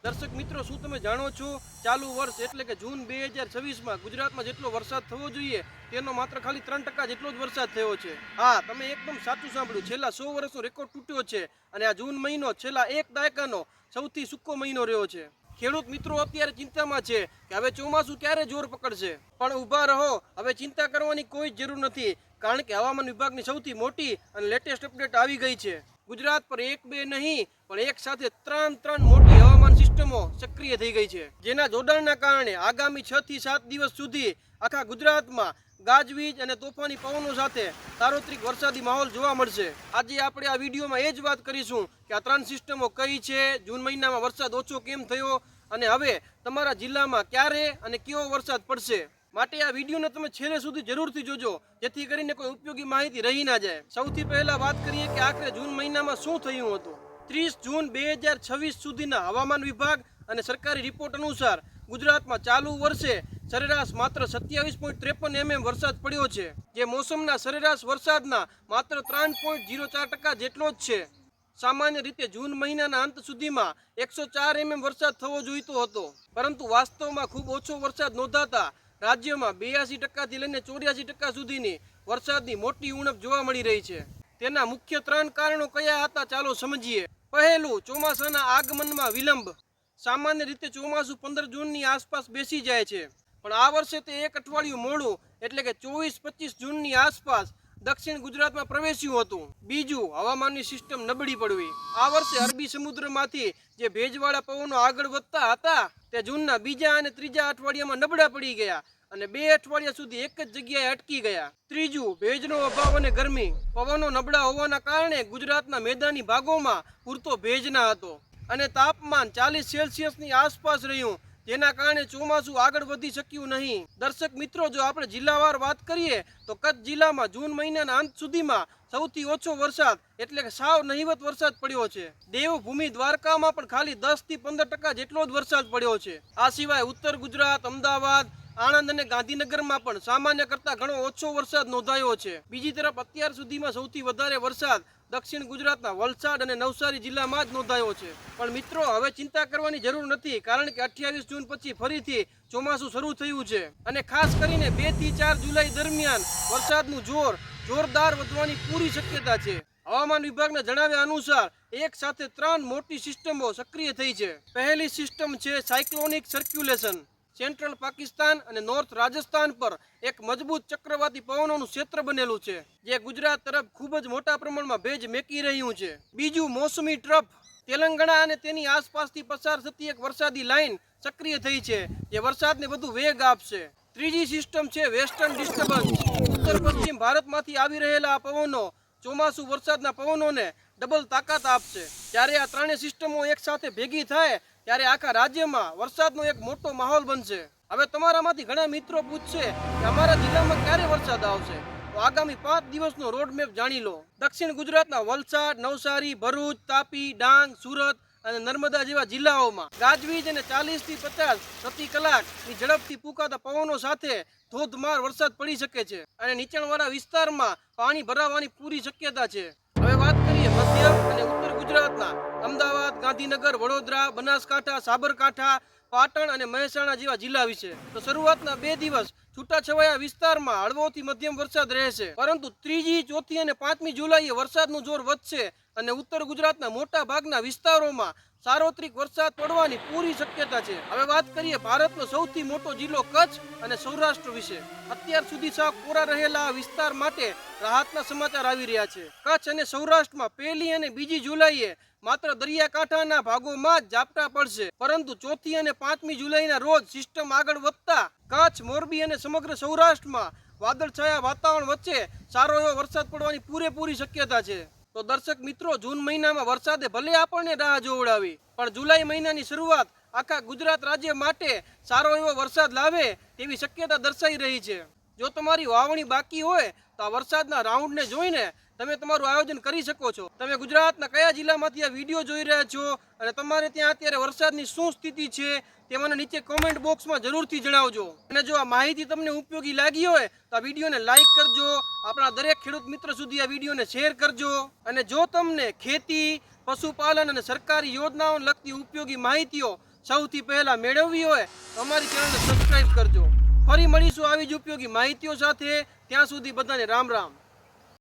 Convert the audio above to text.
દર્શક મિત્રો, શું તમે જાણો છો ચાલુ વર્ષ એટલે કે જૂન 2026માં ગુજરાતમાં જેટલો વરસાદ થવો જોઈએ તેનો માત્ર ખાલી 3% જેટલો જ વરસાદ થયો છે। હા, તમે એકદમ સાચું સાંભળ્યું, છેલ્લા 100 વર્ષનો રેકોર્ડ તૂટ્યો છે અને આ જૂન મહિનો છેલ્લા એક દાયકાનો સૌથી સૂકો મહિનો રહ્યો છે। ખેડૂત મિત્રો અત્યારે ચિંતામાં છે કે હવે ચોમાસું ક્યારે જોર પકડશે, પણ ઊભા રહો, હવે ચિંતા કરવાની કોઈ જરૂર નથી, કારણ કે હવામાન વિભાગની સૌથી મોટી અને લેટેસ્ટ અપડેટ આવી ગઈ છે। ગુજરાત પર એક બે નહીં પણ એક સાથે ત્રણ મોટી હવામાન સિસ્ટમો સક્રિય થઈ ગઈ છે, જેના જોડાણના કારણે આગામી 6 થી 7 દિવસ સુધી આખા ગુજરાતમાં ગાજવીજ અને તોફાની પવનો સાથે સાર્વત્રિક વરસાદી માહોલ જોવા મળશે। આજે આપણે આ વિડીયોમાં એ જ વાત કરીશું કે આ 3 સિસ્ટમો કઈ છે, જૂન મહિનામાં વરસાદ ઓછો કેમ થયો અને હવે તમારા જિલ્લામાં ક્યારે અને કેવો વરસાદ પડશે। માટે આ વિડીયોને તમે છેલ્લે સુધી જરૂરથી જોજો, જેથી કરીને કોઈ ઉપયોગી માહિતી રહી ના જાય। સૌથી પહેલા વાત કરીએ કે આખરે જૂન મહિનામાં શું થયું હતું। 30 જૂન 2026 સુધીના હવામાન વિભાગ અને સરકારી રિપોર્ટ અનુસાર ગુજરાતમાં ચાલુ વર્ષે સરેરાશ માત્ર 27.53 mm વરસાદ પડ્યો છે, જે મોસમના સરેરાશ વરસાદના માત્ર 3.04% જેટલો જ છે। સામાન્ય રીતે જૂન મહિનાના અંત સુધીમાં 104 mm વરસાદ થવો જોઈતો હતો, પરંતુ વાસ્તવમાં ખૂબ ઓછો વરસાદ નોંધાતા રાજ્યમાં 82% થી લઈને 84% સુધીની વરસાદની મોટી ઉણપ જોવા મળી રહી છે। તેના મુખ્ય 3 કારણો કયા હતા, ચાલો સમજીએ। પહેલું, ચોમાસાના આગમનમાં વિલંબ। સામાન્ય રીતે ચોમાસું 15 જૂનની આસપાસ બેસી જાય છે, પણ આ વર્ષે તે એક અઠવાડિયું મોડું એટલે કે 24-25 જૂનની આસપાસ દક્ષિણ ગુજરાતમાં પ્રવેશ્યું હતું। બીજું, હવામાનની સિસ્ટમ નબળી પડવી। આ વર્ષે અરબી સમુદ્રમાંથી જે ભેજવાળા પવનો આગળ વધતા હતા તે જૂનના બીજા અને ત્રીજા અઠવાડિયામાં નબળા પડી ગયા અને 2 અઠવાડિયા સુધી એક જ જગ્યાએ અટકી ગયા। ત્રીજું, ભેજનો અભાવ અને ગરમી। પવનો નબળા હોવાના કારણે ગુજરાતના મેદાની ભાગોમાં પૂરતો ભેજ ન હતો અને તાપમાન 40 સેલ્સિયસની આસપાસ રહ્યું, જેના કારણે ચોમાસું આગળ વધી શક્યું નહીં। દર્શક મિત્રો, જો આપણે જિલ્લાવાર વાત કરીએ તો કચ્છ જિલ્લામાં જૂન મહિનાના અંત સુધીમાં સૌથી ઓછો વરસાદ એટલે કે સાવ નહિવત વરસાદ પડ્યો છે। દેવભૂમિ દ્વારકામાં પણ ખાલી 10 થી 15% જેટલો જ વરસાદ પડ્યો છે। આ સિવાય ઉત્તર ગુજરાત, અમદાવાદ, આણંદ અને ગાંધીનગરમાં પણ સામાન્ય કરતા ઘણો ઓછો વરસાદ નોંધાયો છે। બીજી તરફ અત્યાર સુધીમાં સૌથી વધારે વરસાદ દક્ષિણ ગુજરાતના વલસાડ અને નવસારી જિલ્લામાં જ નોંધાયો છે। પણ મિત્રો, હવે ચિંતા કરવાની જરૂર નથી, કારણ કે 28 જૂન પછી ફરીથી ચોમાસું શરૂ થયું છે અને ખાસ કરીને 2 થી 4 જુલાઈ દરમિયાન વરસાદનું જોરદાર વધવાની પૂરી શક્યતા છે। હવામાન વિભાગના જણાવ્યા અનુસાર એક સાથે 3 મોટી સિસ્ટમો સક્રિય થઈ છે। પહેલી સિસ્ટમ છે સાયક્લોનિક સર્ક્યુલેશન। સેન્ટ્રલ પાકિસ્તાન અને નોર્થ રાજસ્થાન પર એક મજબૂત ચક્રવાતી પવનોનું ક્ષેત્ર બનેલું છે, જે ગુજરાત તરફ ખૂબ જ મોટા પ્રમાણમાં ભેજ મેકી રહ્યું છે। બીજું, મોસમી ટ્રફ। તેલંગાણા અને તેની આસપાસથી પસાર થતી એક વરસાદી લાઇન સક્રિય થઈ છે, જે વરસાદને વધુ વેગ આપશે। ત્રીજી સિસ્ટમ છે વેસ્ટર્ન ડિસ્ટર્બન્સ। ઉત્તર પશ્ચિમ ભારતમાંથી આવી રહેલા આ પવનો ચોમાસુ વરસાદના પવનોને ડબલ તાકાત આપશે। જ્યારે આ ત્રણેય સિસ્ટમો એક સાથે ભેગી થાય ત્યારે આખા રાજ્યમાં વરસાદનો એક મોટો માહોલ બનશે। હવે તમારામાંથી ઘણા મિત્રો પૂછશે કે અમારા જિલ્લામાં ક્યારે વરસાદ આવશે, તો આગામી 5 દિવસનો રોડમેપ જાણી લો। દક્ષિણ ગુજરાતના વલસાડ, નવસારી, ભરૂચ, તાપી, ડાંગ, સુરત અને નર્મદા જેવા જિલ્લાઓમાં ગાજવીજ અને 40 થી 50 પ્રતિ કલાકની ઝડપથી ફૂંકાતા પવનો સાથે ધોધમાર વરસાદ પડી શકે છે અને નીચાણવાળા વિસ્તારમાં પાણી ભરાવાની પૂરી શક્યતા છે। હવે વાત કરીએ મધ્ય અને ઉત્તર ગુજરાતના અમદાવાદ, ગાંધીનગર, વડોદરા, બનાસકાંઠા, સાબરકાંઠા, પાટણ અને મહેસાણા જેવા જિલ્લા વિશે, તો શરૂઆતના 2 દિવસ છૂટાછવાયા વિસ્તારમાં હળવોથી મધ્યમ વરસાદ રહેશે, પરંતુ 3જી, 4થી અને 5મી જુલાઈએ વરસાદનું જોર વધશે અને ઉત્તર ગુજરાતના મોટા ભાગના વિસ્તારોમાં સાર્વત્રિક વરસાદ પડવાની પૂરી શક્યતા છે। હવે વાત કરીએ ભારતનો સૌથી મોટો જિલ્લો કચ્છ અને સૌરાષ્ટ્ર વિશે। અત્યાર સુધી સાવ કોરા રહેલા આ વિસ્તાર માટે રાહતના સમાચાર આવી રહ્યા છે। કચ્છ અને સૌરાષ્ટ્રમાં 1લી અને 2જી જુલાઈએ માત્ર દરિયાકાંઠાના ભાગોમાં જ ઝાપટા પડશે, પરંતુ 4થી અને 5મી જુલાઈના રોજ સિસ્ટમ આગળ વધતા કચ્છ, મોરબી અને સમગ્ર સૌરાષ્ટ્રમાં વાદળછાયા વાતાવરણ વચ્ચે સારો એવો વરસાદ પડવાની પૂરેપૂરી શક્યતા છે। તો દર્શક મિત્રો, જૂન મહિનામાં વરસાદે ભલે આપણને રાહ જોવડાવી, પણ જુલાઈ મહિનાની શરૂઆત આખા ગુજરાત રાજ્ય માટે સારો એવો વરસાદ લાવે તેવી શક્યતા દર્શાઈ રહી છે। જો તમારી વાવણી બાકી હોય તો આ વરસાદના રાઉન્ડને જોઈને તમે તમારું આયોજન કરી શકો છો। તમે ગુજરાતના કયા જિલ્લામાંથી આ વિડીયો જોઈ રહ્યા છો અને તમારે ત્યાં અત્યારે વરસાદની શું સ્થિતિ છે તે મને નીચે કોમેન્ટ બોક્સમાં જરૂરથી જણાવજો। અને જો આ માહિતી તમને ઉપયોગી લાગી હોય તો આ વિડીયોને લાઈક કરજો, આપણા દરેક ખેડૂત મિત્ર સુધી આ વિડીયોને શેર કરજો અને જો તમને ખેતી, પશુપાલન અને સરકારી યોજનાઓને લગતી ઉપયોગી માહિતીઓ સૌથી પહેલાં મેળવવી હોય તો અમારી ચેનલને સબસ્ક્રાઈબ કરજો. ફરી મળીશું આવી જ ઉપયોગી માહિતીઓ સાથે. ત્યાં સુધી બધાને રામ રામ.